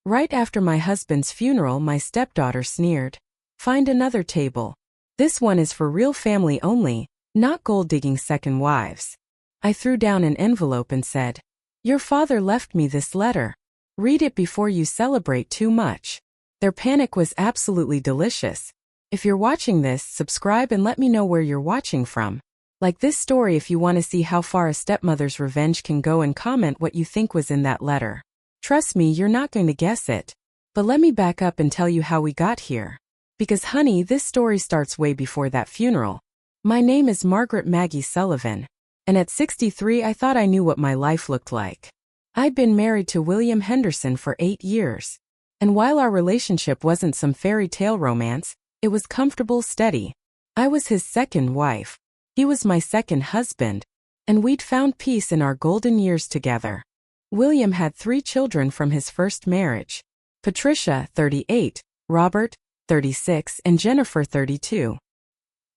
Right after my husband's funeral, my stepdaughter sneered, "Find another table. This one is for real family only, not gold-digging second wives." I threw down an envelope and said, "Your father left me this letter. Read it before you celebrate too much." Their panic was absolutely delicious. If you're watching this, subscribe and let me know where you're watching from. Like this story if you want to see how far a stepmother's revenge can go, and comment what you think was in that letter. Trust me, you're not going to guess it. But let me back up and tell you how we got here. Because honey, this story starts way before that funeral. My name is Margaret Maggie Sullivan. And at 63 I thought I knew what my life looked like. I'd been married to William Henderson for 8 years. And while our relationship wasn't some fairy tale romance, it was comfortable, steady. I was his second wife. He was my second husband. And we'd found peace in our golden years together. William had 3 children from his first marriage. Patricia, 38, Robert, 36, and Jennifer, 32.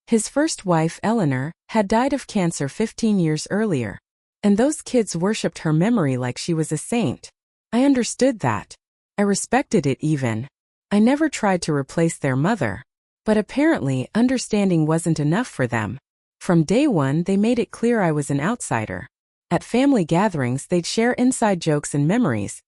His first wife, Eleanor, had died of cancer 15 years earlier. And those kids worshipped her memory like she was a saint. I understood that. I respected it even. I never tried to replace their mother. But apparently, understanding wasn't enough for them. From day one, they made it clear I was an outsider. At family gatherings, they'd share inside jokes and memories,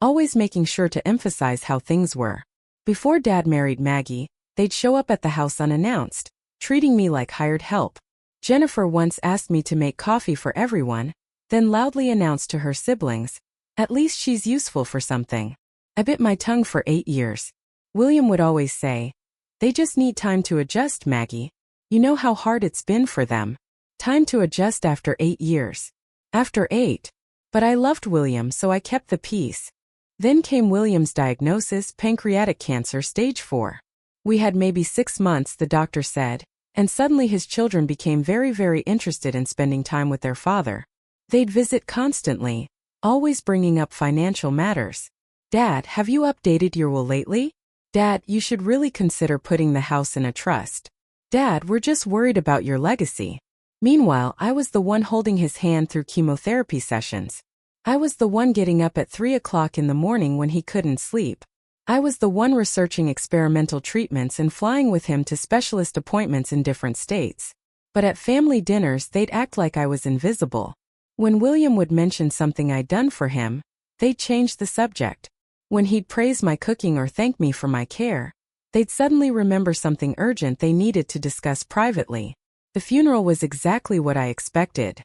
always making sure to emphasize how things were. Before Dad married Maggie, they'd show up at the house unannounced, treating me like hired help. Jennifer once asked me to make coffee for everyone, then loudly announced to her siblings, "At least she's useful for something." I bit my tongue for 8 years. William would always say, "They just need time to adjust, Maggie. You know how hard it's been for them." Time to adjust after 8 years. After 8. But I loved William, so I kept the peace. Then came William's diagnosis, pancreatic cancer, stage 4. We had maybe 6 months, the doctor said, and suddenly his children became very, very interested in spending time with their father. They'd visit constantly, always bringing up financial matters. "Dad, have you updated your will lately? Dad, you should really consider putting the house in a trust. Dad, we're just worried about your legacy." Meanwhile, I was the one holding his hand through chemotherapy sessions. I was the one getting up at 3 o'clock in the morning when he couldn't sleep. I was the one researching experimental treatments and flying with him to specialist appointments in different states. But at family dinners, they'd act like I was invisible. When William would mention something I'd done for him, they'd change the subject. When he'd praise my cooking or thank me for my care, they'd suddenly remember something urgent they needed to discuss privately. The funeral was exactly what I expected.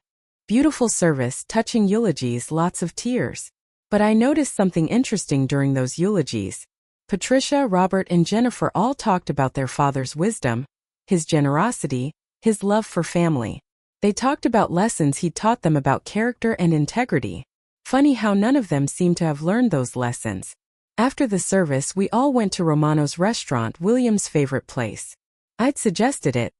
Beautiful service, touching eulogies, lots of tears. But I noticed something interesting during those eulogies. Patricia, Robert, and Jennifer all talked about their father's wisdom, his generosity, his love for family. They talked about lessons he'd taught them about character and integrity. Funny how none of them seemed to have learned those lessons. After the service, we all went to Romano's restaurant, William's favorite place. I'd suggested it,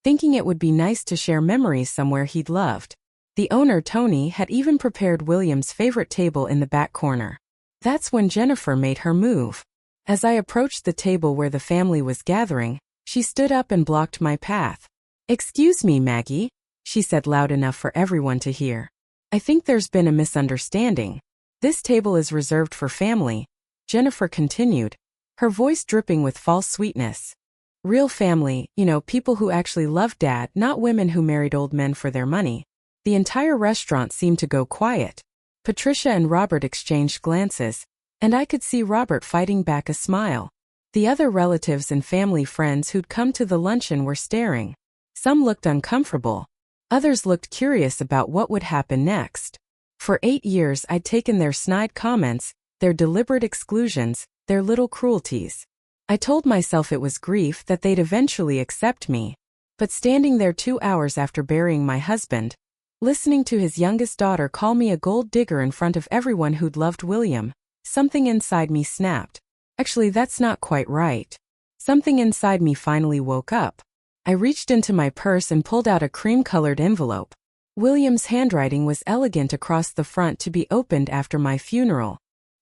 thinking it would be nice to share memories somewhere he'd loved. The owner, Tony, had even prepared William's favorite table in the back corner. That's when Jennifer made her move. As I approached the table where the family was gathering, she stood up and blocked my path. "Excuse me, Maggie," she said loud enough for everyone to hear. "I think there's been a misunderstanding. This table is reserved for family," Jennifer continued, her voice dripping with false sweetness. "Real family, people who actually love Dad, not women who married old men for their money." The entire restaurant seemed to go quiet. Patricia and Robert exchanged glances, and I could see Robert fighting back a smile. The other relatives and family friends who'd come to the luncheon were staring. Some looked uncomfortable. Others looked curious about what would happen next. For 8 years I'd taken their snide comments, their deliberate exclusions, their little cruelties. I told myself it was grief, that they'd eventually accept me. But standing there 2 hours after burying my husband, listening to his youngest daughter call me a gold digger in front of everyone who'd loved William, something inside me snapped. Actually, that's not quite right. Something inside me finally woke up. I reached into my purse and pulled out a cream-colored envelope. William's handwriting was elegant across the front, to be opened after my funeral.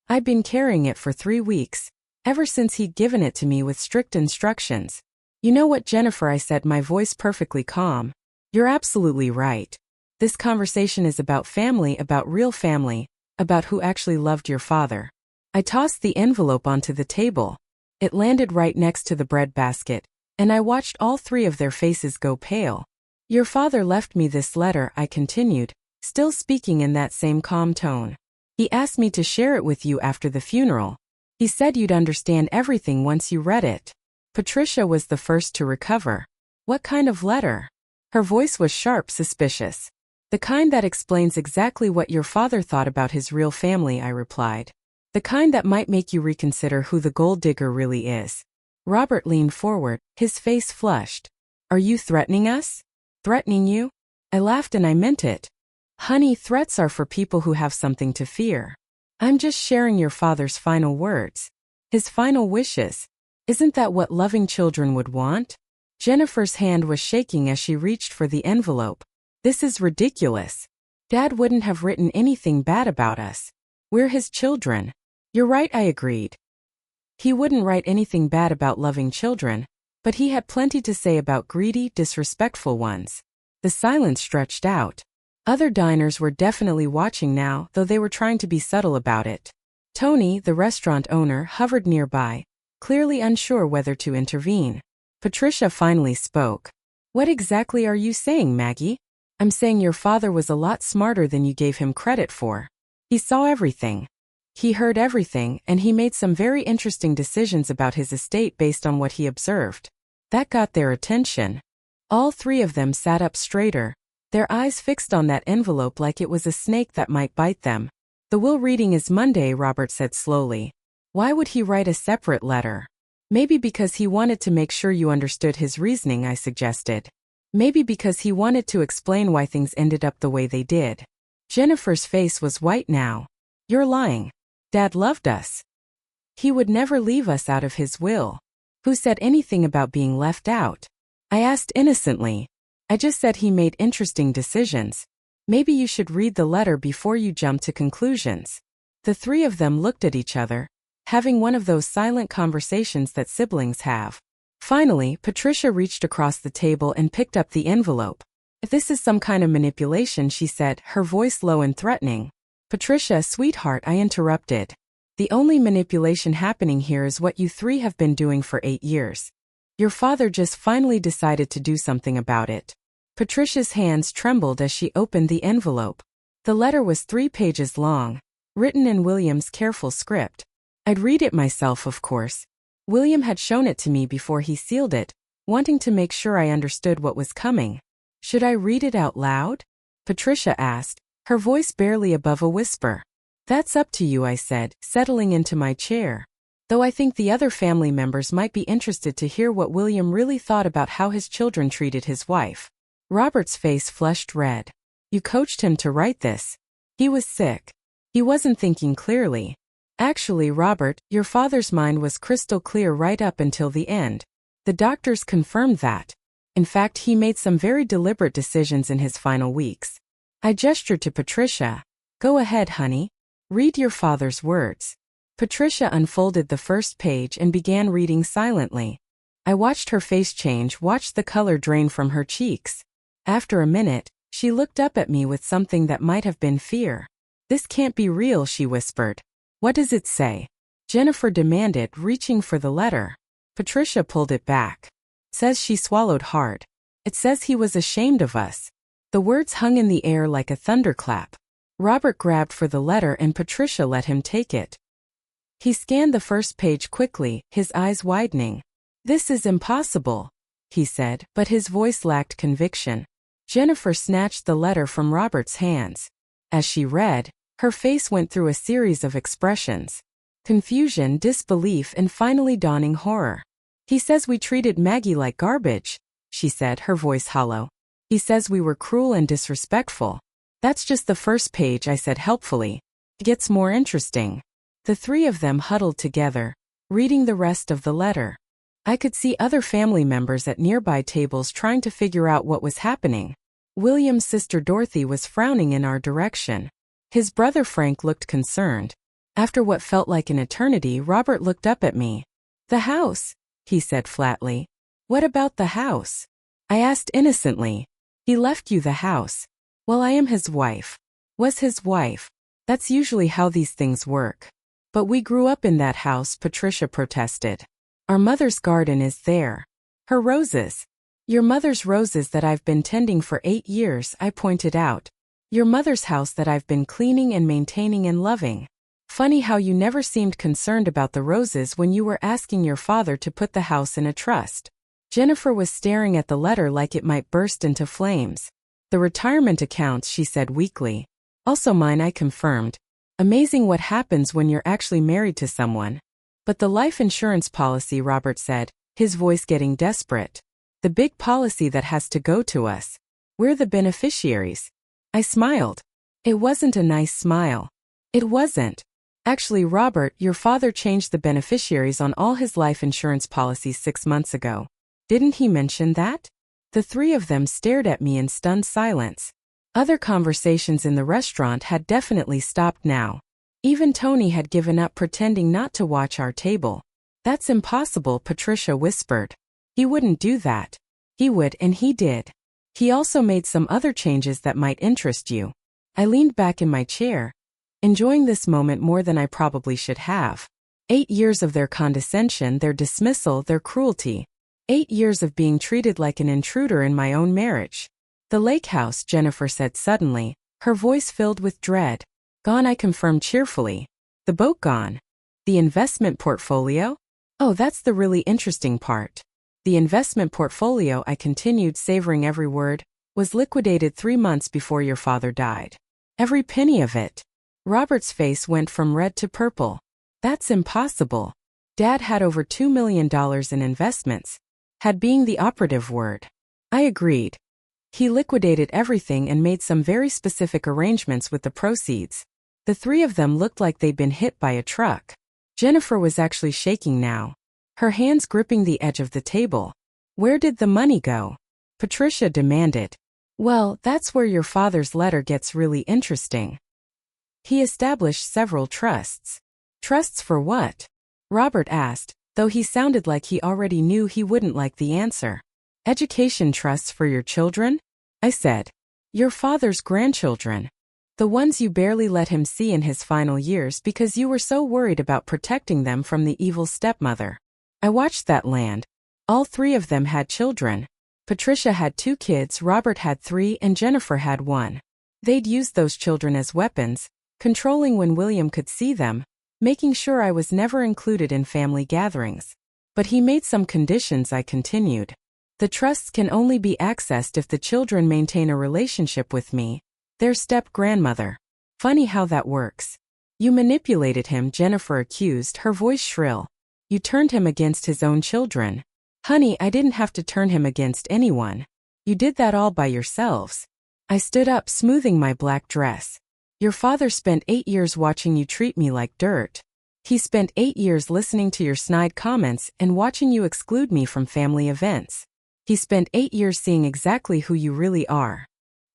I'd been carrying it for 3 weeks, ever since he'd given it to me with strict instructions. "You know what, Jennifer," I said, my voice perfectly calm. "You're absolutely right. This conversation is about family, about real family, about who actually loved your father. I tossed the envelope onto the table. It landed right next to the bread basket, and I watched all three of their faces go pale. Your father left me this letter, I continued, still speaking in that same calm tone. He asked me to share it with you after the funeral. He said you'd understand everything once you read it. Patricia was the first to recover. What kind of letter? Her voice was sharp, suspicious. The kind that explains exactly what your father thought about his real family, I replied. The kind that might make you reconsider who the gold digger really is. Robert leaned forward, his face flushed. Are you threatening us? Threatening you? I laughed and I meant it. Honey, threats are for people who have something to fear. I'm just sharing your father's final words. His final wishes. Isn't that what loving children would want? Jennifer's hand was shaking as she reached for the envelope. This is ridiculous. Dad wouldn't have written anything bad about us. We're his children. You're right, I agreed. He wouldn't write anything bad about loving children, but he had plenty to say about greedy, disrespectful ones. The silence stretched out. Other diners were definitely watching now, though they were trying to be subtle about it. Tony, the restaurant owner, hovered nearby, clearly unsure whether to intervene. Patricia finally spoke. What exactly are you saying, Maggie? I'm saying your father was a lot smarter than you gave him credit for. He saw everything. He heard everything, and he made some very interesting decisions about his estate based on what he observed. That got their attention. All three of them sat up straighter, their eyes fixed on that envelope like it was a snake that might bite them. The will reading is Monday, Robert said slowly. Why would he write a separate letter? Maybe because he wanted to make sure you understood his reasoning, I suggested. Maybe because he wanted to explain why things ended up the way they did. Jennifer's face was white now. You're lying. Dad loved us. He would never leave us out of his will. Who said anything about being left out? I asked innocently. I just said he made interesting decisions. Maybe you should read the letter before you jump to conclusions. The three of them looked at each other, having one of those silent conversations that siblings have. Finally, Patricia reached across the table and picked up the envelope. If this is some kind of manipulation, she said, her voice low and threatening. Patricia, sweetheart, I interrupted. The only manipulation happening here is what you three have been doing for 8 years. Your father just finally decided to do something about it. Patricia's hands trembled as she opened the envelope. The letter was 3 pages long, written in William's careful script. I'd read it myself, of course. William had shown it to me before he sealed it, wanting to make sure I understood what was coming. Should I read it out loud? Patricia asked, her voice barely above a whisper. That's up to you, I said, settling into my chair. Though I think the other family members might be interested to hear what William really thought about how his children treated his wife. Robert's face flushed red. You coached him to write this. He was sick. He wasn't thinking clearly. Actually, Robert, your father's mind was crystal clear right up until the end. The doctors confirmed that. In fact, he made some very deliberate decisions in his final weeks. I gestured to Patricia. Go ahead, honey. Read your father's words. Patricia unfolded the first page and began reading silently. I watched her face change, watched the color drain from her cheeks. After a minute, she looked up at me with something that might have been fear. This can't be real, she whispered. What does it say? Jennifer demanded, reaching for the letter. Patricia pulled it back. Says she swallowed hard. It says he was ashamed of us. The words hung in the air like a thunderclap. Robert grabbed for the letter and Patricia let him take it. He scanned the first page quickly, his eyes widening. This is impossible, he said, but his voice lacked conviction. Jennifer snatched the letter from Robert's hands. As she read, her face went through a series of expressions. Confusion, disbelief, and finally dawning horror. He says we treated Maggie like garbage, she said, her voice hollow. He says we were cruel and disrespectful. That's just the first page, I said helpfully. It gets more interesting. The three of them huddled together, reading the rest of the letter. I could see other family members at nearby tables trying to figure out what was happening. William's sister Dorothy was frowning in our direction. His brother Frank looked concerned. After what felt like an eternity, Robert looked up at me. The house, he said flatly. What about the house? I asked innocently. He left you the house. Well, I am his wife. Was his wife. That's usually how these things work. But we grew up in that house, Patricia protested. Our mother's garden is there. Her roses. Your mother's roses that I've been tending for 8 years, I pointed out. Your mother's house that I've been cleaning and maintaining and loving. Funny how you never seemed concerned about the roses when you were asking your father to put the house in a trust. Jennifer was staring at the letter like it might burst into flames. The retirement accounts, she said weakly. Also mine, I confirmed. Amazing what happens when you're actually married to someone. But the life insurance policy, Robert said, his voice getting desperate. The big policy that has to go to us. We're the beneficiaries. I smiled. It wasn't a nice smile. It wasn't. Actually, Robert, your father changed the beneficiaries on all his life insurance policies 6 months ago. Didn't he mention that? The three of them stared at me in stunned silence. Other conversations in the restaurant had definitely stopped now. Even Tony had given up pretending not to watch our table. That's impossible, Patricia whispered. He wouldn't do that. He would, and he did. He also made some other changes that might interest you. I leaned back in my chair, enjoying this moment more than I probably should have. 8 years of their condescension, their dismissal, their cruelty. 8 years of being treated like an intruder in my own marriage. The lake house, Jennifer said suddenly, her voice filled with dread. Gone, I confirmed cheerfully. The boat gone. The investment portfolio? Oh, that's the really interesting part. The investment portfolio, I continued, savoring every word, was liquidated 3 months before your father died. Every penny of it. Robert's face went from red to purple. That's impossible. Dad had over $2 million in investments. Had being the operative word. I agreed. He liquidated everything and made some very specific arrangements with the proceeds. The three of them looked like they'd been hit by a truck. Jennifer was actually shaking now, her hands gripping the edge of the table. Where did the money go? Patricia demanded. Well, that's where your father's letter gets really interesting. He established several trusts. Trusts for what? Robert asked, though he sounded like he already knew he wouldn't like the answer. Education trusts for your children? I said. Your father's grandchildren. The ones you barely let him see in his final years because you were so worried about protecting them from the evil stepmother. I watched that land. All three of them had children. Patricia had 2 kids, Robert had 3, and Jennifer had 1. They'd used those children as weapons, controlling when William could see them, making sure I was never included in family gatherings. But he made some conditions, I continued. The trusts can only be accessed if the children maintain a relationship with me, their step-grandmother. Funny how that works. You manipulated him, Jennifer accused, her voice shrill. You turned him against his own children. Honey, I didn't have to turn him against anyone. You did that all by yourselves. I stood up, smoothing my black dress. Your father spent 8 years watching you treat me like dirt. He spent 8 years listening to your snide comments and watching you exclude me from family events. He spent 8 years seeing exactly who you really are.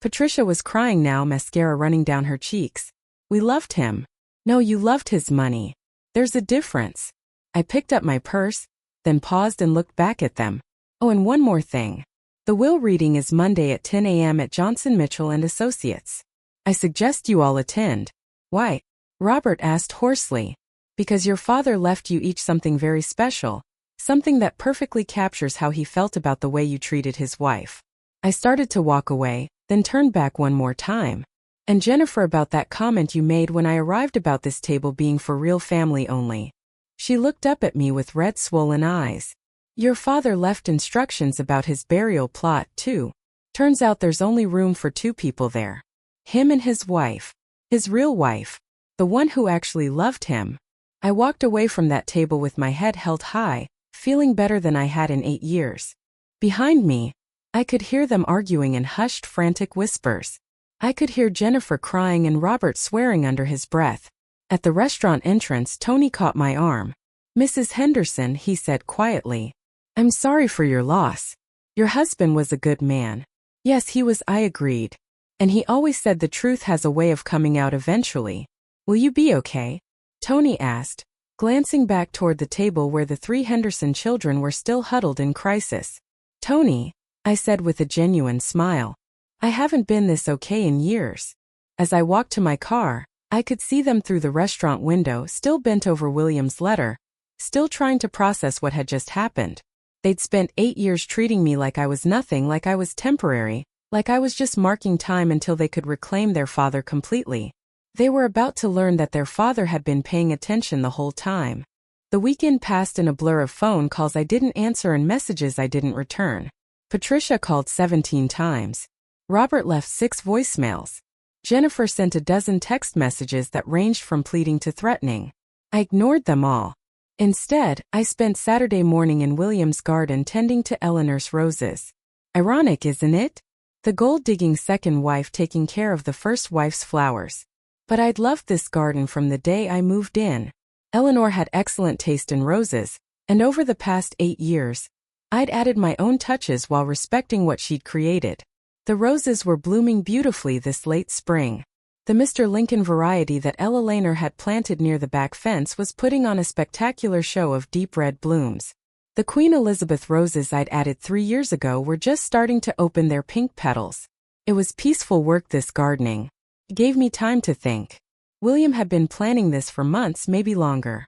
Patricia was crying now, mascara running down her cheeks. We loved him. No, you loved his money. There's a difference. I picked up my purse, then paused and looked back at them. Oh, and one more thing. The will reading is Monday at 10 a.m. at Johnson Mitchell and Associates. I suggest you all attend. Why? Robert asked hoarsely. Because your father left you each something very special, something that perfectly captures how he felt about the way you treated his wife. I started to walk away, then turned back one more time. And Jennifer, about that comment you made when I arrived about this table being for real family only. She looked up at me with red, swollen eyes. Your father left instructions about his burial plot, too. Turns out there's only room for 2 people there. Him and his wife. His real wife. The one who actually loved him. I walked away from that table with my head held high, feeling better than I had in 8 years. Behind me, I could hear them arguing in hushed, frantic whispers. I could hear Jennifer crying and Robert swearing under his breath. At the restaurant entrance, Tony caught my arm. Mrs. Henderson, he said quietly. I'm sorry for your loss. Your husband was a good man. Yes, he was, I agreed. And he always said the truth has a way of coming out eventually. Will you be okay? Tony asked, glancing back toward the table where the 3 Henderson children were still huddled in crisis. Tony, I said with a genuine smile. I haven't been this okay in years. As I walked to my car, I could see them through the restaurant window, still bent over William's letter, still trying to process what had just happened. They'd spent 8 years treating me like I was nothing, like I was temporary, like I was just marking time until they could reclaim their father completely. They were about to learn that their father had been paying attention the whole time. The weekend passed in a blur of phone calls I didn't answer and messages I didn't return. Patricia called 17 times. Robert left 6 voicemails. Jennifer sent a dozen text messages that ranged from pleading to threatening. I ignored them all. Instead, I spent Saturday morning in William's garden tending to Eleanor's roses. Ironic, isn't it? The gold-digging second wife taking care of the first wife's flowers. But I'd loved this garden from the day I moved in. Eleanor had excellent taste in roses, and over the past 8 years, I'd added my own touches while respecting what she'd created. The roses were blooming beautifully this late spring. The Mr. Lincoln variety that Ella Laner had planted near the back fence was putting on a spectacular show of deep red blooms. The Queen Elizabeth roses I'd added 3 years ago were just starting to open their pink petals. It was peaceful work, this gardening. It gave me time to think. William had been planning this for months, maybe longer.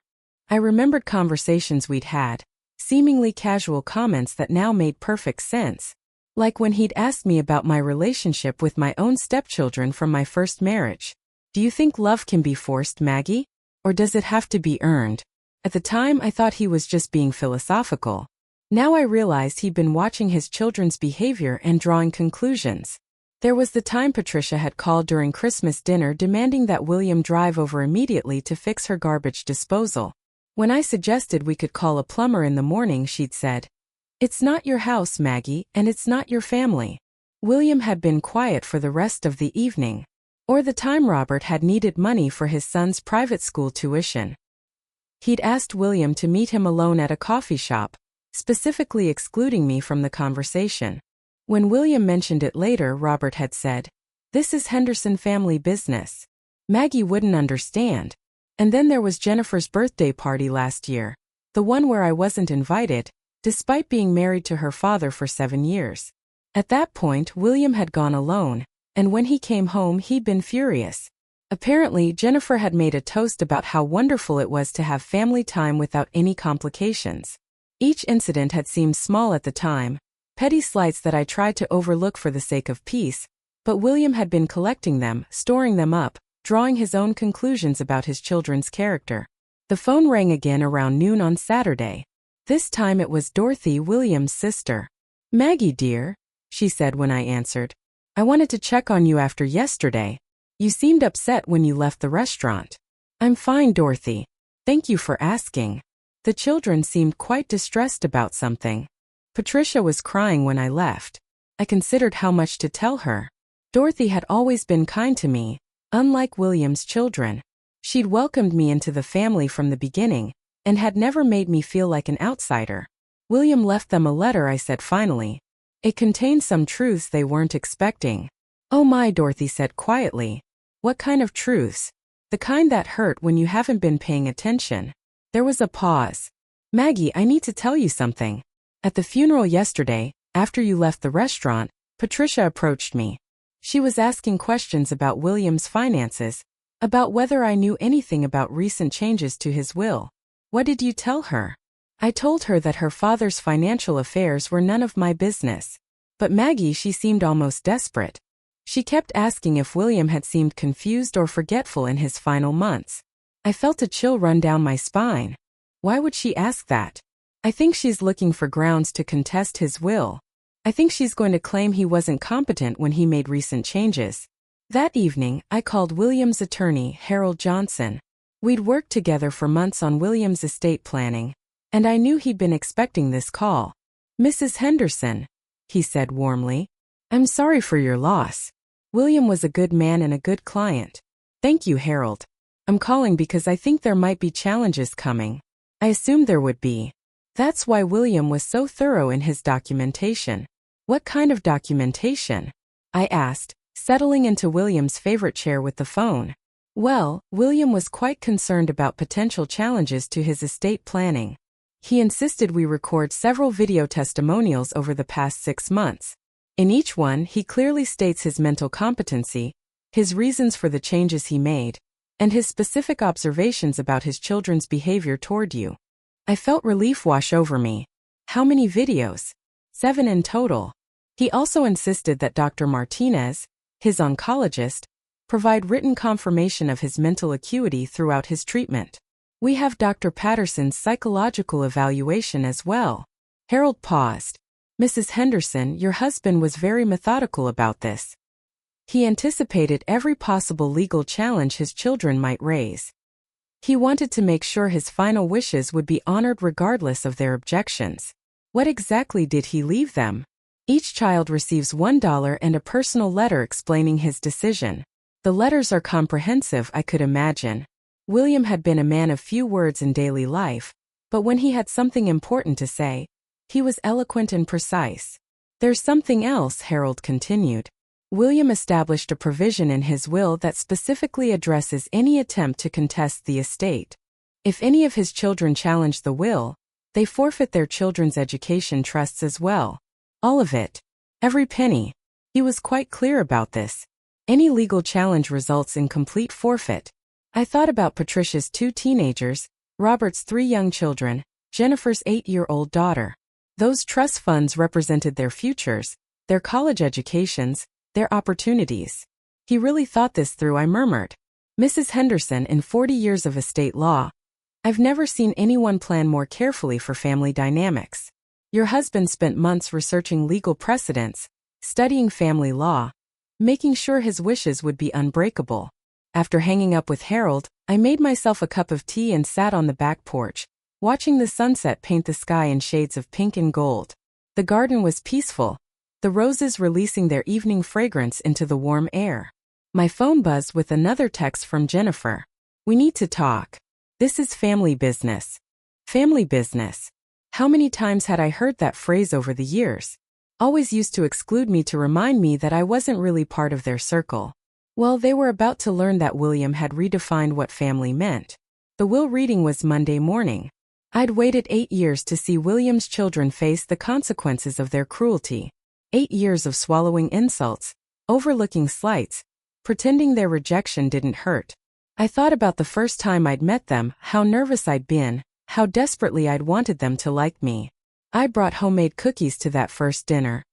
I remembered conversations we'd had, seemingly casual comments that now made perfect sense. Like when he'd asked me about my relationship with my own stepchildren from my first marriage. Do you think love can be forced, Maggie? Or does it have to be earned? At the time, I thought he was just being philosophical. Now I realized he'd been watching his children's behavior and drawing conclusions. There was the time Patricia had called during Christmas dinner demanding that William drive over immediately to fix her garbage disposal. When I suggested we could call a plumber in the morning, she'd said, "It's not your house, Maggie, and it's not your family." William had been quiet for the rest of the evening. Or the time Robert had needed money for his son's private school tuition. He'd asked William to meet him alone at a coffee shop, specifically excluding me from the conversation. When William mentioned it later, Robert had said, "This is Henderson family business." Maggie wouldn't understand. And then there was Jennifer's birthday party last year, the one where I wasn't invited, despite being married to her father for 7 years. At that point, William had gone alone, and when he came home, he'd been furious. Apparently, Jennifer had made a toast about how wonderful it was to have family time without any complications. Each incident had seemed small at the time, petty slights that I tried to overlook for the sake of peace, but William had been collecting them, storing them up, drawing his own conclusions about his children's character. The phone rang again around noon on Saturday. This time it was Dorothy, William's sister. "Maggie, dear," she said when I answered. "I wanted to check on you after yesterday. You seemed upset when you left the restaurant." "I'm fine, Dorothy. Thank you for asking." The children seemed quite distressed about something. Patricia was crying when I left. I considered how much to tell her. Dorothy had always been kind to me, unlike William's children. She'd welcomed me into the family from the beginning, and had never made me feel like an outsider. "William left them a letter," I said finally. "It contained some truths they weren't expecting." "Oh my," Dorothy said quietly. "What kind of truths?" "The kind that hurt when you haven't been paying attention." There was a pause. "Maggie, I need to tell you something. At the funeral yesterday, after you left the restaurant, Patricia approached me. She was asking questions about William's finances, about whether I knew anything about recent changes to his will." "What did you tell her?" "I told her that her father's financial affairs were none of my business." But Maggie, she seemed almost desperate. She kept asking if William had seemed confused or forgetful in his final months. I felt a chill run down my spine. Why would she ask that? "I think she's looking for grounds to contest his will. I think she's going to claim he wasn't competent when he made recent changes." That evening, I called William's attorney, Harold Johnson. We'd worked together for months on William's estate planning, and I knew he'd been expecting this call. "Mrs. Henderson," he said warmly, "I'm sorry for your loss. William was a good man and a good client." "Thank you, Harold. I'm calling because I think there might be challenges coming." I assumed there would be. That's why William was so thorough in his documentation. "What kind of documentation?" I asked, settling into William's favorite chair with the phone. Well, William was quite concerned about potential challenges to his estate planning. He insisted we record several video testimonials over the past 6 months. In each one, he clearly states his mental competency, his reasons for the changes he made, and his specific observations about his children's behavior toward you. I felt relief wash over me. How many videos? 7 in total. He also insisted that Dr. Martinez, his oncologist, provide written confirmation of his mental acuity throughout his treatment. We have Dr. Patterson's psychological evaluation as well. Harold paused. Mrs. Henderson, your husband was very methodical about this. He anticipated every possible legal challenge his children might raise. He wanted to make sure his final wishes would be honored regardless of their objections. What exactly did he leave them? Each child receives $1 and a personal letter explaining his decision. The letters are comprehensive, I could imagine. William had been a man of few words in daily life, but when he had something important to say, he was eloquent and precise. There's something else, Harold continued. William established a provision in his will that specifically addresses any attempt to contest the estate. If any of his children challenge the will, they forfeit their children's education trusts as well. All of it. Every penny. He was quite clear about this. Any legal challenge results in complete forfeit. I thought about Patricia's 2 teenagers, Robert's 3 young children, Jennifer's 8-year-old daughter. Those trust funds represented their futures, their college educations, their opportunities. He really thought this through, I murmured. Mrs. Henderson, in 40 years of estate law, I've never seen anyone plan more carefully for family dynamics. Your husband spent months researching legal precedents, studying family law, making sure his wishes would be unbreakable. After hanging up with Harold, I made myself a cup of tea and sat on the back porch, watching the sunset paint the sky in shades of pink and gold. The garden was peaceful, the roses releasing their evening fragrance into the warm air. My phone buzzed with another text from Jennifer. We need to talk. This is family business. Family business. How many times had I heard that phrase over the years? Always used to exclude me to remind me that I wasn't really part of their circle. Well, they were about to learn that William had redefined what family meant. The will reading was Monday morning. I'd waited 8 years to see William's children face the consequences of their cruelty. 8 years of swallowing insults, overlooking slights, pretending their rejection didn't hurt. I thought about the first time I'd met them, how nervous I'd been, how desperately I'd wanted them to like me. I brought homemade cookies to that first dinner.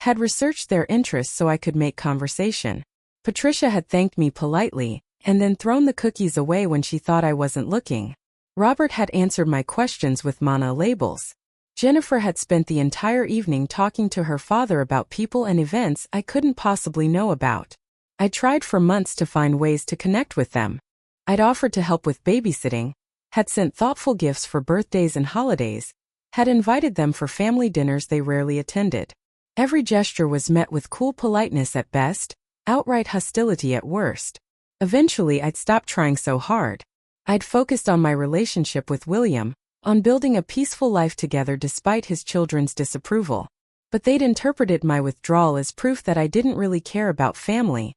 Had researched their interests so I could make conversation. Patricia had thanked me politely, and then thrown the cookies away when she thought I wasn't looking. Robert had answered my questions with monolobels. Jennifer had spent the entire evening talking to her father about people and events I couldn't possibly know about. I tried for months to find ways to connect with them. I'd offered to help with babysitting, had sent thoughtful gifts for birthdays and holidays, had invited them for family dinners they rarely attended. Every gesture was met with cool politeness at best, outright hostility at worst. Eventually I'd stopped trying so hard. I'd focused on my relationship with William, on building a peaceful life together despite his children's disapproval. But they'd interpreted my withdrawal as proof that I didn't really care about family,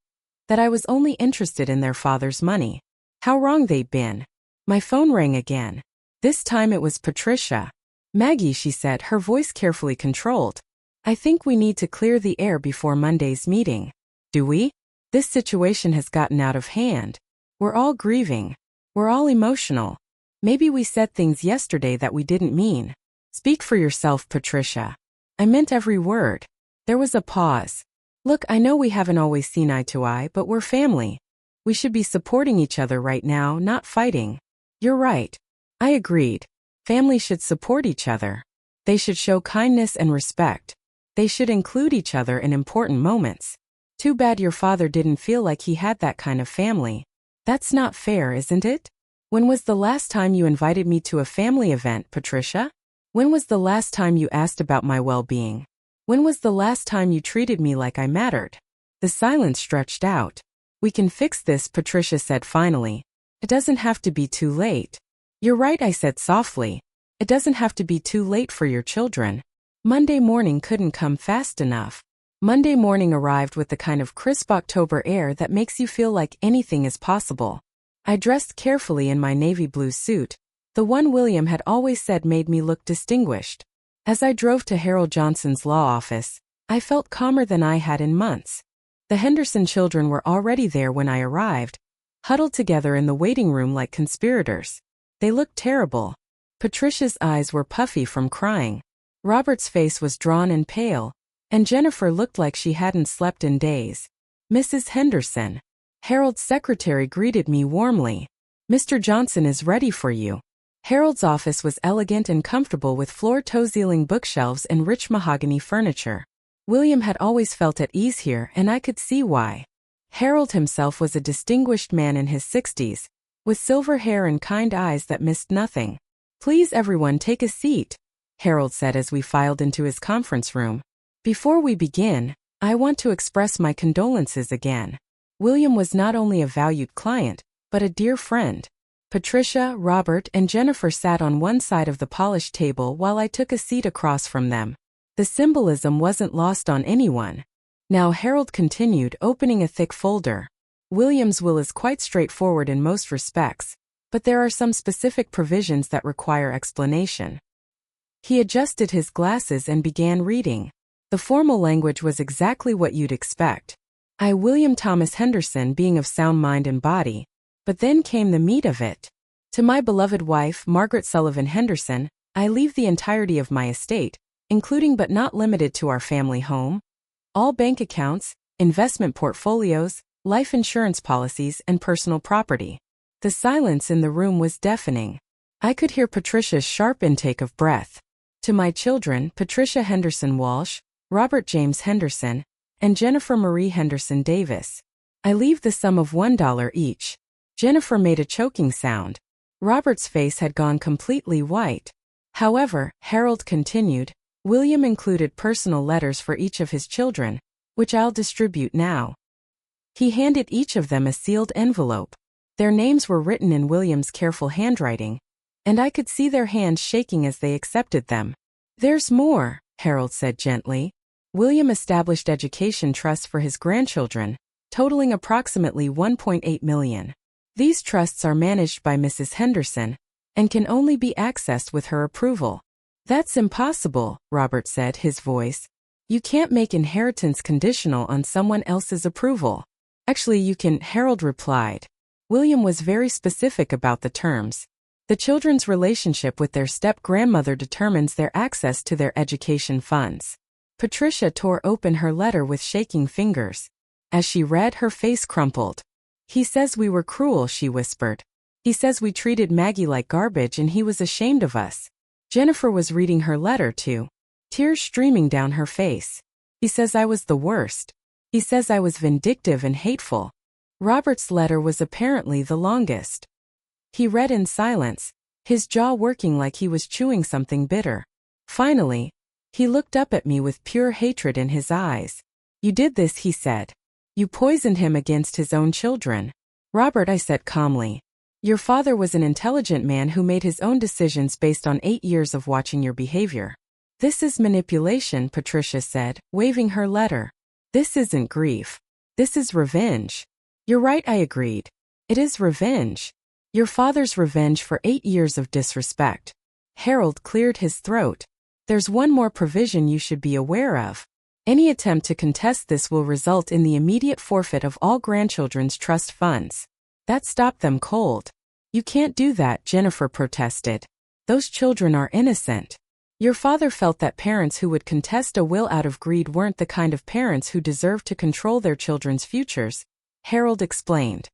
that I was only interested in their father's money. How wrong they'd been. My phone rang again. This time it was Patricia. Maggie, she said, her voice carefully controlled. I think we need to clear the air before Monday's meeting. Do we? This situation has gotten out of hand. We're all grieving. We're all emotional. Maybe we said things yesterday that we didn't mean. Speak for yourself, Patricia. I meant every word. There was a pause. Look, I know we haven't always seen eye to eye, but we're family. We should be supporting each other right now, not fighting. You're right. I agreed. Families should support each other. They should show kindness and respect. They should include each other in important moments. Too bad your father didn't feel like he had that kind of family. That's not fair, isn't it? When was the last time you invited me to a family event, Patricia? When was the last time you asked about my well-being? When was the last time you treated me like I mattered? The silence stretched out. We can fix this, Patricia said finally. It doesn't have to be too late. You're right, I said softly. It doesn't have to be too late for your children. Monday morning couldn't come fast enough. Monday morning arrived with the kind of crisp October air that makes you feel like anything is possible. I dressed carefully in my navy blue suit, the one William had always said made me look distinguished. As I drove to Harold Johnson's law office, I felt calmer than I had in months. The Henderson children were already there when I arrived, huddled together in the waiting room like conspirators. They looked terrible. Patricia's eyes were puffy from crying. Robert's face was drawn and pale, and Jennifer looked like she hadn't slept in days. "Mrs. Henderson." Harold's secretary greeted me warmly. "Mr. Johnson is ready for you." Harold's office was elegant and comfortable with floor-to-ceiling bookshelves and rich mahogany furniture. William had always felt at ease here, and I could see why. Harold himself was a distinguished man in his 60s, with silver hair and kind eyes that missed nothing. "Please everyone take a seat," Harold said as we filed into his conference room. "Before we begin, I want to express my condolences again. William was not only a valued client, but a dear friend." Patricia, Robert, and Jennifer sat on one side of the polished table while I took a seat across from them. The symbolism wasn't lost on anyone. Now Harold continued, opening a thick folder. "William's will is quite straightforward in most respects, but there are some specific provisions that require explanation." He adjusted his glasses and began reading. The formal language was exactly what you'd expect. I, William Thomas Henderson, being of sound mind and body. But then came the meat of it. "To my beloved wife, Margaret Sullivan Henderson, I leave the entirety of my estate, including but not limited to our family home, all bank accounts, investment portfolios, life insurance policies, and personal property." The silence in the room was deafening. I could hear Patricia's sharp intake of breath. "To my children, Patricia Henderson Walsh, Robert James Henderson, and Jennifer Marie Henderson Davis, I leave the sum of $1 each." Jennifer made a choking sound. Robert's face had gone completely white. However, Harold continued, "William included personal letters for each of his children, which I'll distribute now." He handed each of them a sealed envelope. Their names were written in William's careful handwriting, and I could see their hands shaking as they accepted them. "There's more," Harold said gently. "William established education trusts for his grandchildren, totaling approximately $1.8 million. These trusts are managed by Mrs. Henderson, and can only be accessed with her approval." "That's impossible," Robert said, his voice. "You can't make inheritance conditional on someone else's approval." "Actually, you can," Harold replied. William was very specific about the terms. "The children's relationship with their step-grandmother determines their access to their education funds." Patricia tore open her letter with shaking fingers. As she read, her face crumpled. "He says we were cruel," she whispered. "He says we treated Maggie like garbage and he was ashamed of us." Jennifer was reading her letter too, tears streaming down her face. "He says I was the worst. He says I was vindictive and hateful." Robert's letter was apparently the longest. He read in silence, his jaw working like he was chewing something bitter. Finally, he looked up at me with pure hatred in his eyes. "You did this," he said. "You poisoned him against his own children." "Robert," I said calmly, "your father was an intelligent man who made his own decisions based on 8 years of watching your behavior." "This is manipulation," Patricia said, waving her letter. "This isn't grief. This is revenge." "You're right," I agreed. "It is revenge. Your father's revenge for 8 years of disrespect." Harold cleared his throat. "There's one more provision you should be aware of. Any attempt to contest this will result in the immediate forfeit of all grandchildren's trust funds." That stopped them cold. "You can't do that," Jennifer protested. "Those children are innocent." "Your father felt that parents who would contest a will out of greed weren't the kind of parents who deserve to control their children's futures," Harold explained.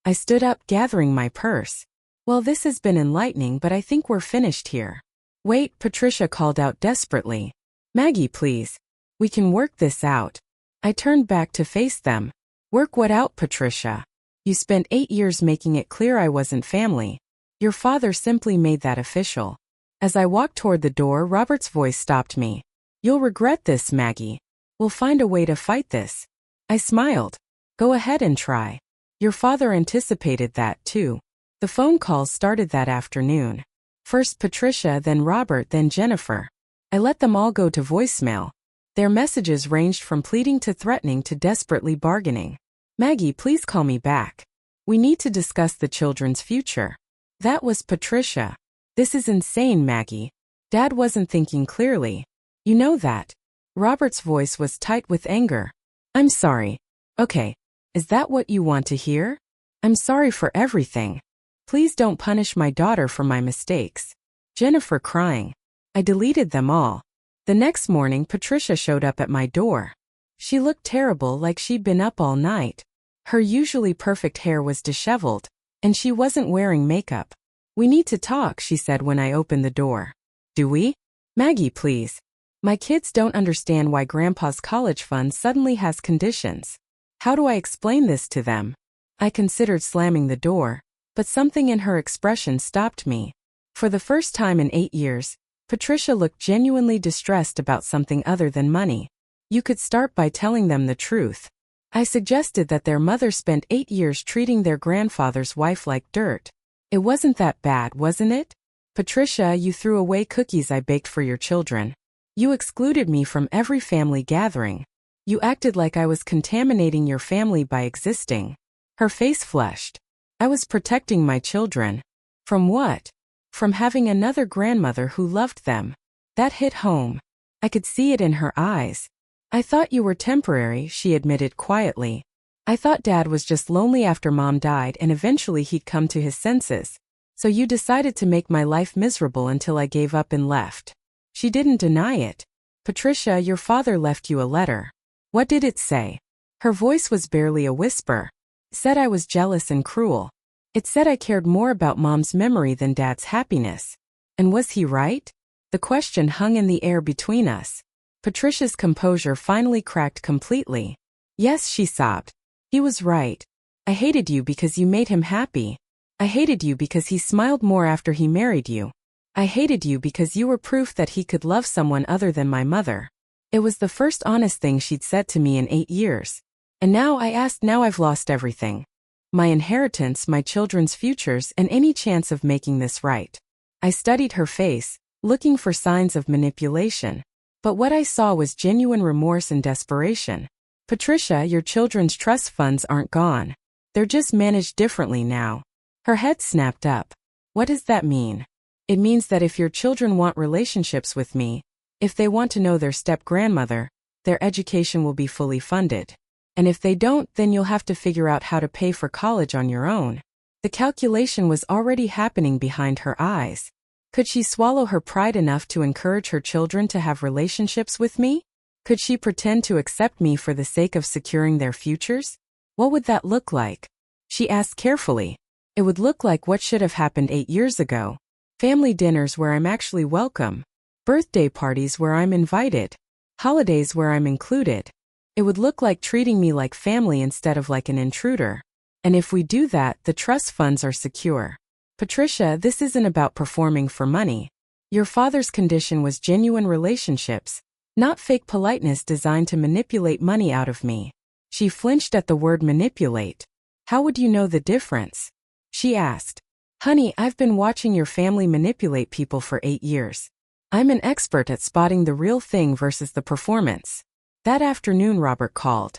I stood up, gathering my purse. "Well, this has been enlightening, but I think we're finished here." "Wait," Patricia called out desperately. "Maggie, please. We can work this out." I turned back to face them. "Work what out, Patricia? You spent 8 years making it clear I wasn't family. Your father simply made that official." As I walked toward the door, Robert's voice stopped me. "You'll regret this, Maggie. We'll find a way to fight this." I smiled. "Go ahead and try. Your father anticipated that, too." The phone calls started that afternoon. First Patricia, then Robert, then Jennifer. I let them all go to voicemail. Their messages ranged from pleading to threatening to desperately bargaining. "Maggie, please call me back. We need to discuss the children's future." That was Patricia. "This is insane, Maggie. Dad wasn't thinking clearly. You know that." Robert's voice was tight with anger. "I'm sorry. Okay. Is that what you want to hear?" I'm sorry for everything. Please don't punish my daughter for my mistakes. Jennifer crying. I deleted them all. The next morning, Patricia showed up at my door. She looked terrible, like she'd been up all night. Her usually perfect hair was disheveled, and she wasn't wearing makeup. We need to talk, she said when I opened the door. Do we? Maggie, please. My kids don't understand why Grandpa's college fund suddenly has conditions. How do I explain this to them? I considered slamming the door, but something in her expression stopped me. For the first time in 8 years, Patricia looked genuinely distressed about something other than money. You could start by telling them the truth. I suggested that their mother spent 8 years treating their grandfather's wife like dirt. It wasn't that bad, wasn't it? Patricia, you threw away cookies I baked for your children. You excluded me from every family gathering. You acted like I was contaminating your family by existing. Her face flushed. I was protecting my children. From what? From having another grandmother who loved them. That hit home. I could see it in her eyes. I thought you were temporary, she admitted quietly. I thought Dad was just lonely after Mom died and eventually he'd come to his senses. So you decided to make my life miserable until I gave up and left. She didn't deny it. Patricia, your father left you a letter. What did it say? Her voice was barely a whisper. It said I was jealous and cruel. It said I cared more about Mom's memory than Dad's happiness. And was he right? The question hung in the air between us. Patricia's composure finally cracked completely. Yes, she sobbed. He was right. I hated you because you made him happy. I hated you because he smiled more after he married you. I hated you because you were proof that he could love someone other than my mother. It was the first honest thing she'd said to me in 8 years. And now I've lost everything. My inheritance, my children's futures, and any chance of making this right. I studied her face, looking for signs of manipulation. But what I saw was genuine remorse and desperation. Patricia, your children's trust funds aren't gone. They're just managed differently now. Her head snapped up. What does that mean? It means that if your children want relationships with me, if they want to know their step-grandmother, their education will be fully funded. And if they don't, then you'll have to figure out how to pay for college on your own. The calculation was already happening behind her eyes. Could she swallow her pride enough to encourage her children to have relationships with me? Could she pretend to accept me for the sake of securing their futures? What would that look like? She asked carefully. It would look like what should have happened 8 years ago. Family dinners where I'm actually welcome. Birthday parties where I'm invited. Holidays where I'm included. It would look like treating me like family instead of like an intruder. And if we do that, the trust funds are secure. Patricia, this isn't about performing for money. Your father's condition was genuine relationships, not fake politeness designed to manipulate money out of me. She flinched at the word manipulate. How would you know the difference? She asked. Honey, I've been watching your family manipulate people for 8 years. I'm an expert at spotting the real thing versus the performance. That afternoon, Robert called.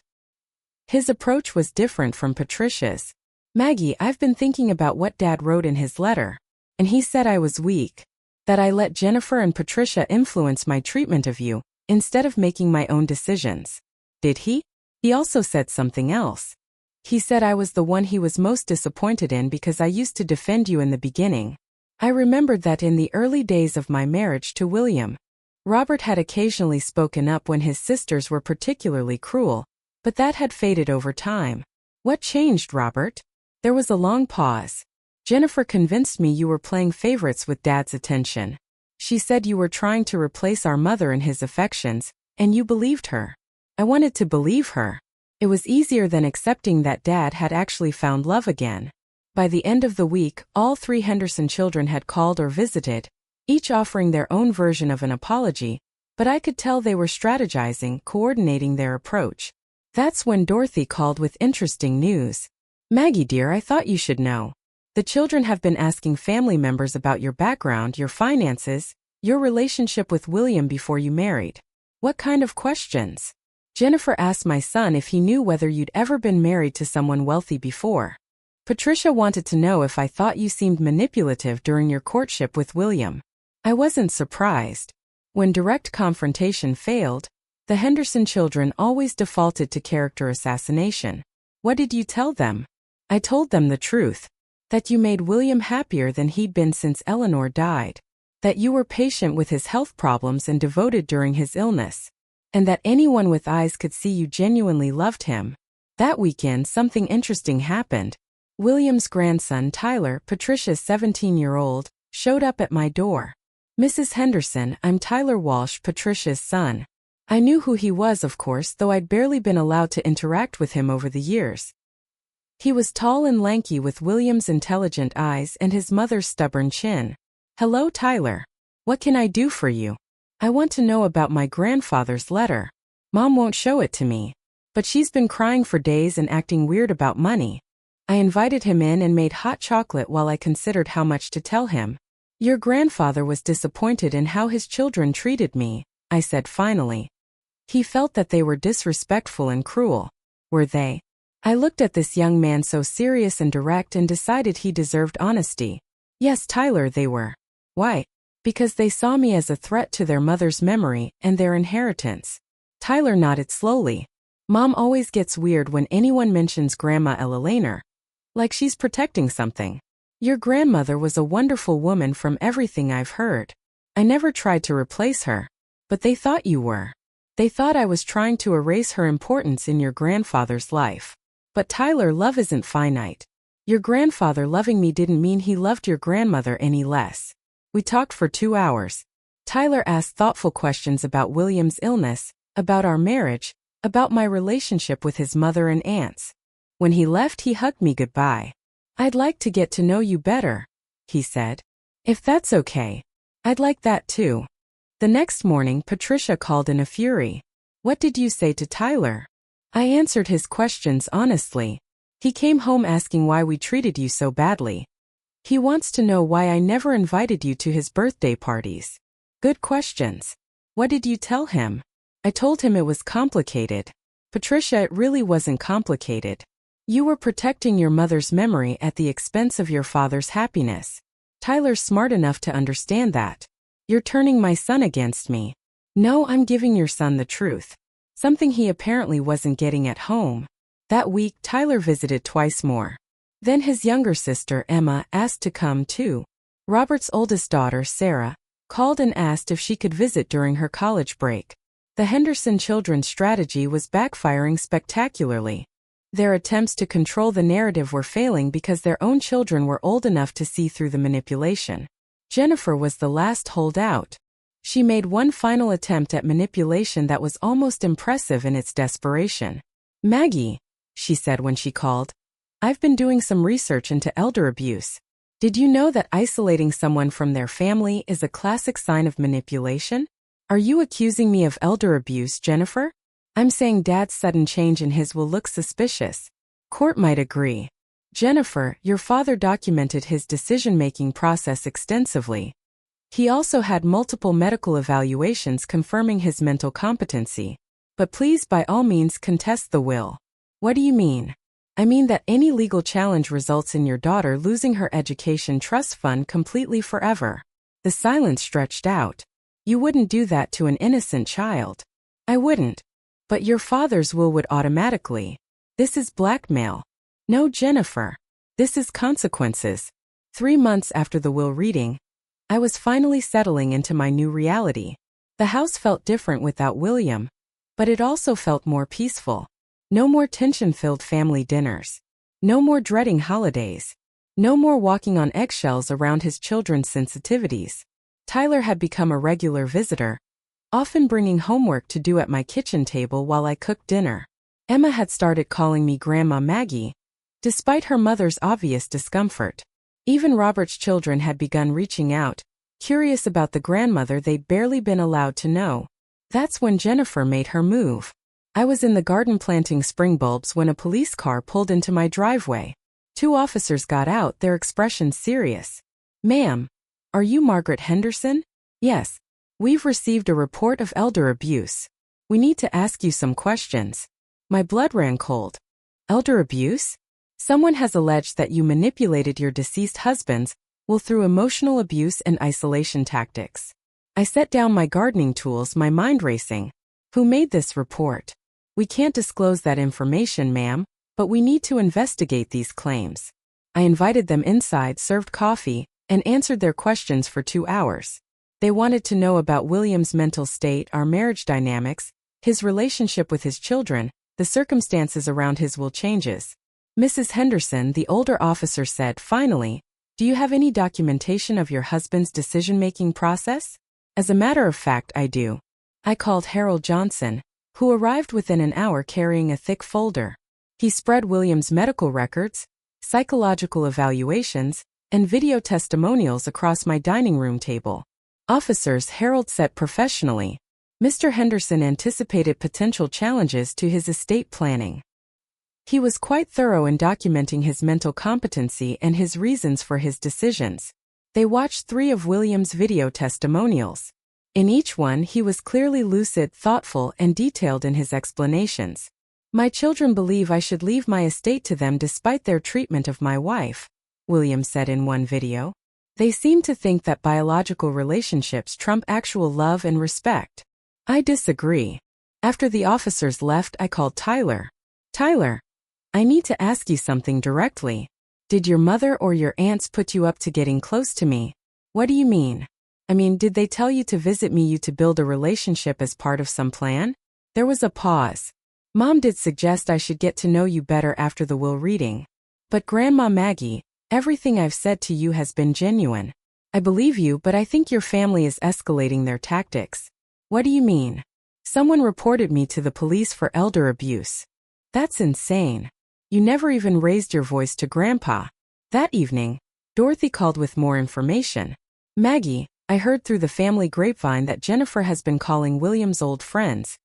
His approach was different from Patricia's. Maggie, I've been thinking about what Dad wrote in his letter. And he said I was weak. That I let Jennifer and Patricia influence my treatment of you, instead of making my own decisions. Did he? He also said something else. He said I was the one he was most disappointed in because I used to defend you in the beginning. I remembered that in the early days of my marriage to William. Robert had occasionally spoken up when his sisters were particularly cruel, but that had faded over time. What changed, Robert? There was a long pause. Jennifer convinced me you were playing favorites with Dad's attention. She said you were trying to replace our mother in his affections, and you believed her. I wanted to believe her. It was easier than accepting that Dad had actually found love again. By the end of the week, all 3 Henderson children had called or visited, each offering their own version of an apology, but I could tell they were strategizing, coordinating their approach. That's when Dorothy called with interesting news. Maggie dear, I thought you should know. The children have been asking family members about your background, your finances, your relationship with William before you married. What kind of questions? Jennifer asked my son if he knew whether you'd ever been married to someone wealthy before. Patricia wanted to know if I thought you seemed manipulative during your courtship with William. I wasn't surprised. When direct confrontation failed, the Henderson children always defaulted to character assassination. What did you tell them? I told them the truth. That you made William happier than he'd been since Eleanor died. That you were patient with his health problems and devoted during his illness. And that anyone with eyes could see you genuinely loved him. That weekend something interesting happened. William's grandson Tyler, Patricia's 17-year-old, showed up at my door. Mrs. Henderson, I'm Tyler Walsh, Patricia's son. I knew who he was, of course, though I'd barely been allowed to interact with him over the years. He was tall and lanky with William's intelligent eyes and his mother's stubborn chin. Hello, Tyler. What can I do for you? I want to know about my grandfather's letter. Mom won't show it to me. But she's been crying for days and acting weird about money. I invited him in and made hot chocolate while I considered how much to tell him. Your grandfather was disappointed in how his children treated me, I said finally. He felt that they were disrespectful and cruel. Were they? I looked at this young man so serious and direct and decided he deserved honesty. Yes, Tyler, they were. Why? Because they saw me as a threat to their mother's memory and their inheritance. Tyler nodded slowly. Mom always gets weird when anyone mentions Grandma Eleanor. Like she's protecting something. Your grandmother was a wonderful woman from everything I've heard. I never tried to replace her. But they thought you were. They thought I was trying to erase her importance in your grandfather's life. But Tyler, love isn't finite. Your grandfather loving me didn't mean he loved your grandmother any less. We talked for 2 hours. Tyler asked thoughtful questions about William's illness, about our marriage, about my relationship with his mother and aunts. When he left, he hugged me goodbye. I'd like to get to know you better, he said. If that's okay. I'd like that too. The next morning, Patricia called in a fury. What did you say to Tyler? I answered his questions honestly. He came home asking why we treated you so badly. He wants to know why I never invited you to his birthday parties. Good questions. What did you tell him? I told him it was complicated. Patricia, it really wasn't complicated. You were protecting your mother's memory at the expense of your father's happiness. Tyler's smart enough to understand that. You're turning my son against me. No, I'm giving your son the truth. Something he apparently wasn't getting at home. That week, Tyler visited twice more. Then his younger sister, Emma, asked to come too. Robert's oldest daughter, Sarah, called and asked if she could visit during her college break. The Henderson children's strategy was backfiring spectacularly. Their attempts to control the narrative were failing because their own children were old enough to see through the manipulation. Jennifer was the last holdout. She made one final attempt at manipulation that was almost impressive in its desperation. Maggie, she said when she called, I've been doing some research into elder abuse. Did you know that isolating someone from their family is a classic sign of manipulation? Are you accusing me of elder abuse, Jennifer? I'm saying Dad's sudden change in his will look suspicious. Court might agree. Jennifer, your father documented his decision-making process extensively. He also had multiple medical evaluations confirming his mental competency. But please by all means contest the will. What do you mean? I mean that any legal challenge results in your daughter losing her education trust fund completely forever. The silence stretched out. You wouldn't do that to an innocent child. I wouldn't. But your father's will would automatically. This is blackmail. No, Jennifer. This is consequences. 3 months after the will reading, I was finally settling into my new reality. The house felt different without William, but it also felt more peaceful. No more tension-filled family dinners. No more dreading holidays. No more walking on eggshells around his children's sensitivities. Tyler had become a regular visitor, often bringing homework to do at my kitchen table while I cooked dinner. Emma had started calling me Grandma Maggie, despite her mother's obvious discomfort. Even Robert's children had begun reaching out, curious about the grandmother they'd barely been allowed to know. That's when Jennifer made her move. I was in the garden planting spring bulbs when a police car pulled into my driveway. 2 officers got out, their expressions serious. Ma'am, are you Margaret Henderson? Yes. We've received a report of elder abuse. We need to ask you some questions. My blood ran cold. Elder abuse? Someone has alleged that you manipulated your deceased husband's will through emotional abuse and isolation tactics. I set down my gardening tools, my mind racing. Who made this report? We can't disclose that information, ma'am. but we need to investigate these claims. I invited them inside, served coffee, and answered their questions for 2 hours. They wanted to know about William's mental state, our marriage dynamics, his relationship with his children, the circumstances around his will changes. Mrs. Henderson, the older officer, said, "Finally, do you have any documentation of your husband's decision-making process?" As a matter of fact, I do. I called Harold Johnson, who arrived within an hour carrying a thick folder. He spread William's medical records, psychological evaluations, and video testimonials across my dining room table. "Officers," Harold said professionally, "Mr. Henderson anticipated potential challenges to his estate planning. He was quite thorough in documenting his mental competency and his reasons for his decisions." They watched 3 of William's video testimonials. In each one, he was clearly lucid, thoughtful, and detailed in his explanations. "My children believe I should leave my estate to them despite their treatment of my wife," William said in one video. "They seem to think that biological relationships trump actual love and respect." I disagree. After the officers left, I called Tyler. "Tyler, I need to ask you something directly. Did your mother or your aunts put you up to getting close to me?" "What do you mean?" "I mean, did they tell you to visit me, you to build a relationship as part of some plan?" There was a pause. "Mom did suggest I should get to know you better after the will reading. But Grandma Maggie, everything I've said to you has been genuine. I believe you, but I think your family is escalating their tactics." "What do you mean?" "Someone reported me to the police for elder abuse." "That's insane. You never even raised your voice to Grandpa." That evening, Dorothy called with more information. "Maggie, I heard through the family grapevine that Jennifer has been calling William's old friends,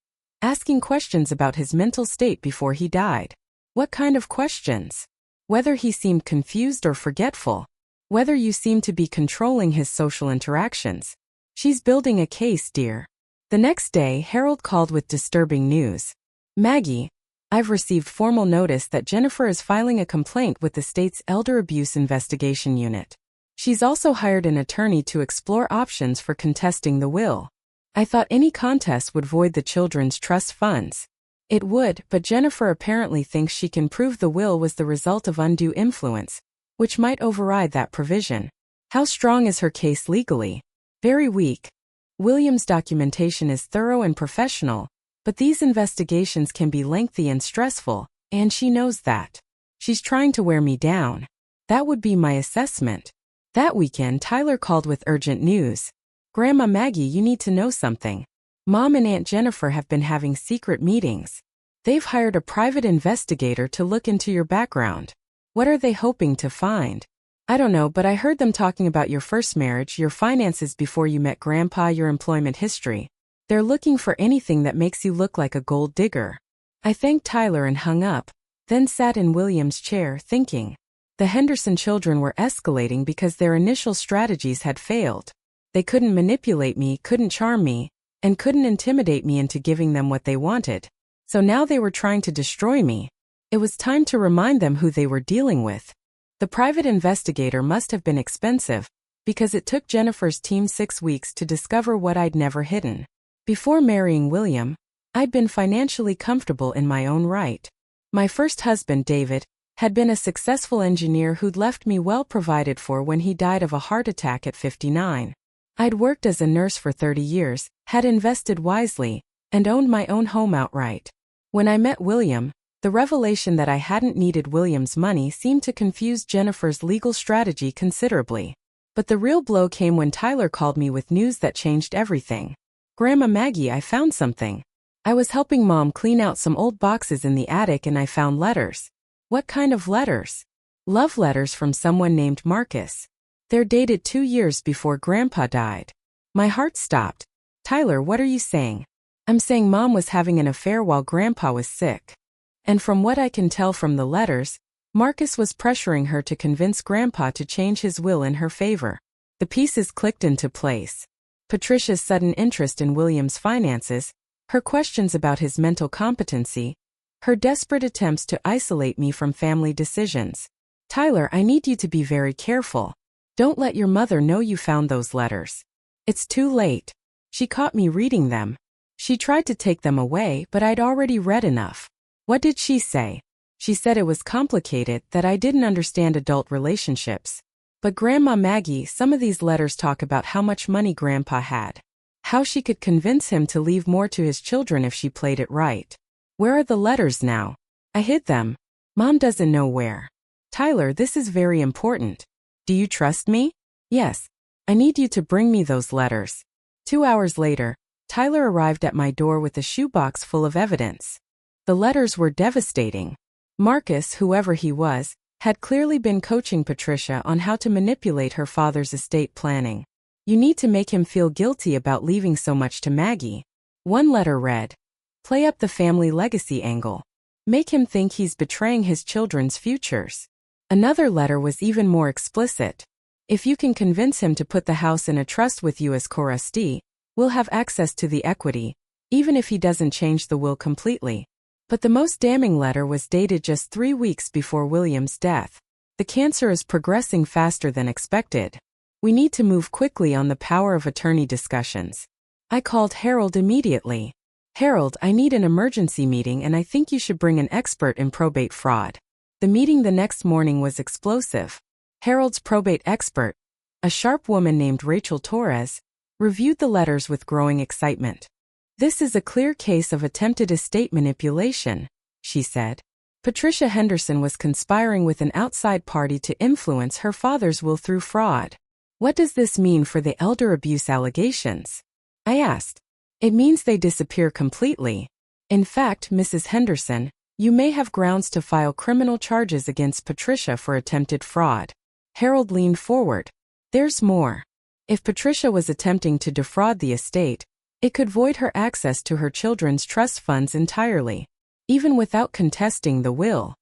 asking questions about his mental state before he died." "What kind of questions?" "Whether he seemed confused or forgetful. Whether you seemed to be controlling his social interactions." "She's building a case, dear." The next day, Harold called with disturbing news. "Maggie, I've received formal notice that Jennifer is filing a complaint with the state's Elder Abuse Investigation Unit. She's also hired an attorney to explore options for contesting the will. I thought any contest would void the children's trust funds." "It would, but Jennifer apparently thinks she can prove the will was the result of undue influence, which might override that provision." "How strong is her case legally?" "Very weak. William's documentation is thorough and professional, but these investigations can be lengthy and stressful, and she knows that. She's trying to wear me down." "That would be my assessment." That weekend, Tyler called with urgent news. "Grandma Maggie, you need to know something. Mom and Aunt Jennifer have been having secret meetings. They've hired a private investigator to look into your background." "What are they hoping to find?" "I don't know, but I heard them talking about your first marriage, your finances before you met Grandpa, your employment history. They're looking for anything that makes you look like a gold digger." I thanked Tyler and hung up, then sat in William's chair, thinking. The Henderson children were escalating because their initial strategies had failed. They couldn't manipulate me, couldn't charm me, and couldn't intimidate me into giving them what they wanted. So now they were trying to destroy me. It was time to remind them who they were dealing with. The private investigator must have been expensive, because it took Jennifer's team 6 weeks to discover what I'd never hidden. Before marrying William, I'd been financially comfortable in my own right. My first husband, David, had been a successful engineer who'd left me well provided for when he died of a heart attack at 59. I'd worked as a nurse for 30 years, had invested wisely, and owned my own home outright. When I met William, the revelation that I hadn't needed William's money seemed to confuse Jennifer's legal strategy considerably. But the real blow came when Tyler called me with news that changed everything. "Grandma Maggie, I found something. I was helping Mom clean out some old boxes in the attic and I found letters." "What kind of letters?" "Love letters from someone named Marcus. They're dated 2 years before Grandpa died." My heart stopped. "Tyler, what are you saying?" "I'm saying Mom was having an affair while Grandpa was sick. And from what I can tell from the letters, Marcus was pressuring her to convince Grandpa to change his will in her favor." The pieces clicked into place. Patricia's sudden interest in William's finances, her questions about his mental competency, her desperate attempts to isolate me from family decisions. "Tyler, I need you to be very careful. Don't let your mother know you found those letters. It's too late. She caught me reading them. She tried to take them away, but I'd already read enough." "What did she say?" She said it was complicated, that I didn't understand adult relationships. But Grandma Maggie, some of these letters talk about how much money Grandpa had. How she could convince him to leave more to his children if she played it right. Where are the letters now? I hid them. Mom doesn't know where. Tyler, this is very important. Do you trust me? Yes. I need you to bring me those letters. 2 hours later, Tyler arrived at my door with a shoebox full of evidence. The letters were devastating. Marcus, whoever he was, had clearly been coaching Patricia on how to manipulate her father's estate planning. You need to make him feel guilty about leaving so much to Maggie. One letter read, play up the family legacy angle. Make him think he's betraying his children's futures. Another letter was even more explicit. If you can convince him to put the house in a trust with you as co-trustee, we'll have access to the equity, even if he doesn't change the will completely. But the most damning letter was dated just 3 weeks before William's death. The cancer is progressing faster than expected. We need to move quickly on the power of attorney discussions. I called Harold immediately. Harold, I need an emergency meeting and I think you should bring an expert in probate fraud. The meeting the next morning was explosive. Harold's probate expert, a sharp woman named Rachel Torres, reviewed the letters with growing excitement. This is a clear case of attempted estate manipulation, she said. Patricia Henderson was conspiring with an outside party to influence her father's will through fraud. What does this mean for the elder abuse allegations? I asked. It means they disappear completely. In fact, Mrs. Henderson, you may have grounds to file criminal charges against Patricia for attempted fraud. Harold leaned forward. There's more. If Patricia was attempting to defraud the estate, it could void her access to her children's trust funds entirely. Even without contesting the will.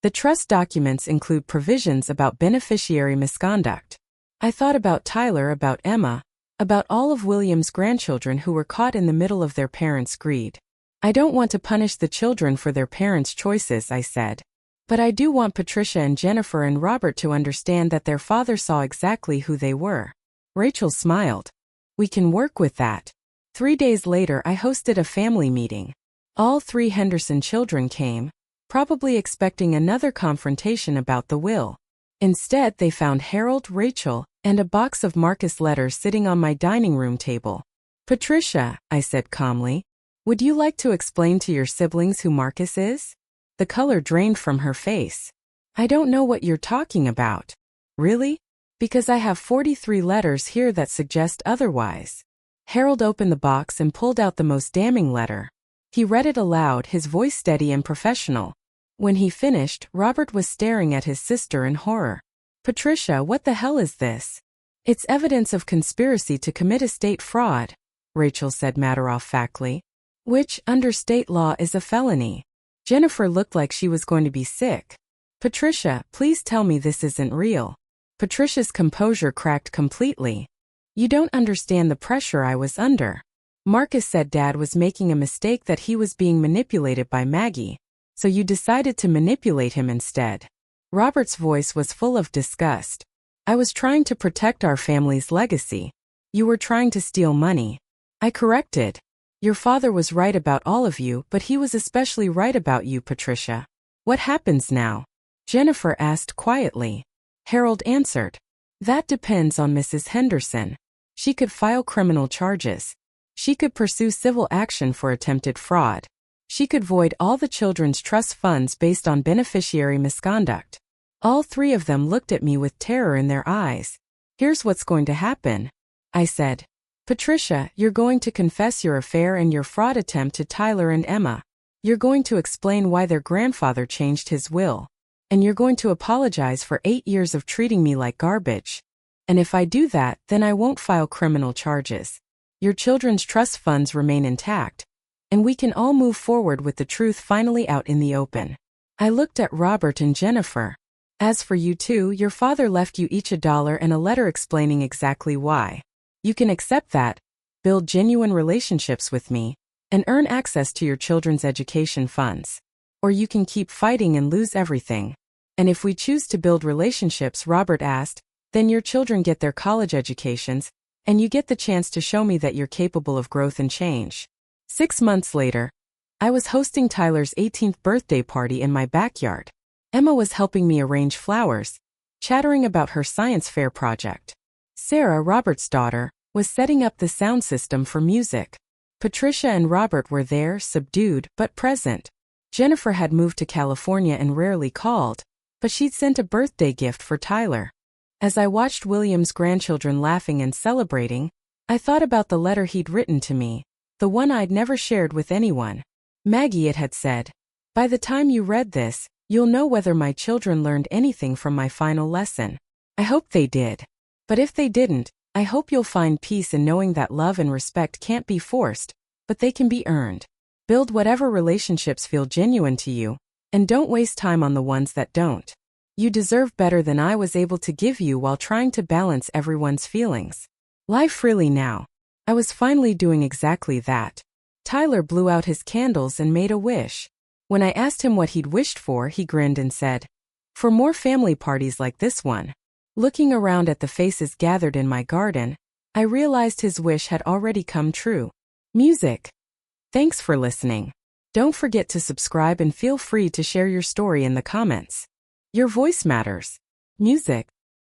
The trust documents include provisions about beneficiary misconduct. I thought about Tyler, about Emma, about all of William's grandchildren who were caught in the middle of their parents' greed. I don't want to punish the children for their parents' choices, I said. But I do want Patricia and Jennifer and Robert to understand that their father saw exactly who they were. Rachel smiled. We can work with that. 3 days later, I hosted a family meeting. All 3 Henderson children came, probably expecting another confrontation about the will. Instead, they found Harold, Rachel, and a box of Marcus letters sitting on my dining room table. Patricia, I said calmly, would you like to explain to your siblings who Marcus is? The color drained from her face. I don't know what you're talking about. Really? Because I have 43 letters here that suggest otherwise. Harold opened the box and pulled out the most damning letter. He read it aloud, his voice steady and professional. When he finished, Robert was staring at his sister in horror. Patricia, what the hell is this? It's evidence of conspiracy to commit estate fraud, Rachel said matter-of-factly. Which, under state law, is a felony. Jennifer looked like she was going to be sick. Patricia, please tell me this isn't real. Patricia's composure cracked completely. You don't understand the pressure I was under. Marcus said Dad was making a mistake, that he was being manipulated by Maggie. So you decided to manipulate him instead. Robert's voice was full of disgust. I was trying to protect our family's legacy. You were trying to steal money. I corrected. Your father was right about all of you, but he was especially right about you, Patricia. What happens now? Jennifer asked quietly. Harold answered. That depends on Mrs. Henderson. She could file criminal charges. She could pursue civil action for attempted fraud. She could void all the children's trust funds based on beneficiary misconduct. All 3 of them looked at me with terror in their eyes. Here's what's going to happen, I said. Patricia, you're going to confess your affair and your fraud attempt to Tyler and Emma. You're going to explain why their grandfather changed his will. And you're going to apologize for 8 years of treating me like garbage. And if I do that, then I won't file criminal charges. Your children's trust funds remain intact. And we can all move forward with the truth finally out in the open. I looked at Robert and Jennifer. As for you 2, your father left you each $1 and a letter explaining exactly why. You can accept that, build genuine relationships with me, and earn access to your children's education funds. Or you can keep fighting and lose everything. And if we choose to build relationships, Robert asked, then your children get their college educations, and you get the chance to show me that you're capable of growth and change. 6 months later, I was hosting Tyler's 18th birthday party in my backyard. Emma was helping me arrange flowers, chattering about her science fair project. Sarah, Robert's daughter, was setting up the sound system for music. Patricia and Robert were there, subdued but present. Jennifer had moved to California and rarely called, but she'd sent a birthday gift for Tyler. As I watched William's grandchildren laughing and celebrating, I thought about the letter he'd written to me, the one I'd never shared with anyone. Maggie, it had said, "By the time you read this, you'll know whether my children learned anything from my final lesson." I hope they did. But if they didn't, I hope you'll find peace in knowing that love and respect can't be forced, but they can be earned. Build whatever relationships feel genuine to you, and don't waste time on the ones that don't. You deserve better than I was able to give you while trying to balance everyone's feelings. Live freely now. I was finally doing exactly that. Tyler blew out his candles and made a wish. When I asked him what he'd wished for, he grinned and said, "For more family parties like this one." Looking around at the faces gathered in my garden, I realized his wish had already come true. Music. Thanks for listening. Don't forget to subscribe and feel free to share your story in the comments. Your voice matters. Music.